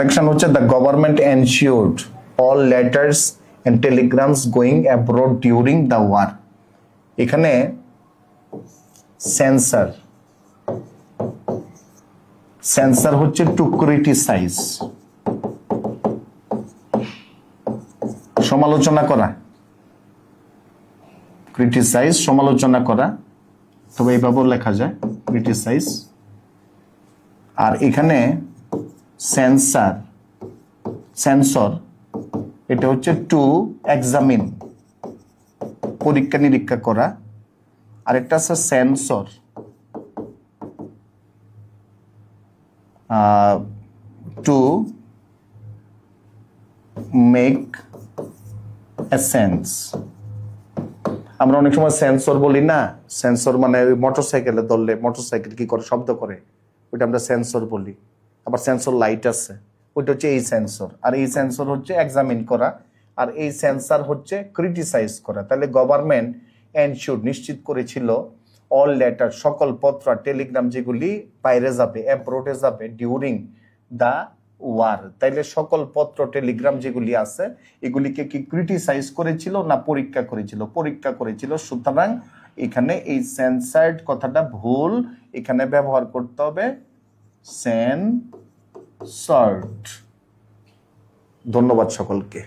Section হচ্ছে the government ensured all letters and telegrams going abroad during the war. এখানে censor censor হচ্ছে to criticise, সমালোচনা করা, criticise সমালোচনা করা, তবে এইভাবেও লেখা যায় ক্রিটিসাইজ। আর এখানে সেন্সর এটা হচ্ছে টু এক্সামিন, পরীক্ষা নিরীক্ষা করা। আর একটা আছে sensor, to make a sense. আমরা অনেক সময় সেন্সর বলি না, সেন্সর মানে ওই মোটরসাইকেলে ধরলে মোটরসাইকেল কি করে, শব্দ করে, ওইটা আমরা সেন্সর বলি। আবার সেন্সর লাইট আছে, ওইটা হচ্ছে এই সেন্সর। আর এই সেন্সর হচ্ছে এক্সামিন করা, আর এই সেন্সর হচ্ছে ক্রিটিসাইজ করা। তাহলে গভর্নমেন্ট এনশিওর নিশ্চিত করেছিল অল লেটার সকল পত্র টেলিগ্রাম যেগুলি বাইরে যাবে, অ্যাব্রোডে যাবে ডিউরিং দা ওয়ার। তাইলে সকল পত্র টেলিগ্রাম যেগুলি আছে এগুলিকে কি ক্রিটিসাইজ করেছিল না পরীক্ষা করেছিল? পরীক্ষা করেছিল। সুতরাং এখানে এই সেন্সার্ড কথাটা ভুল, এখানে ব্যবহার করতে হবে সেন্সর্ড। ধন্যবাদ সকলকে।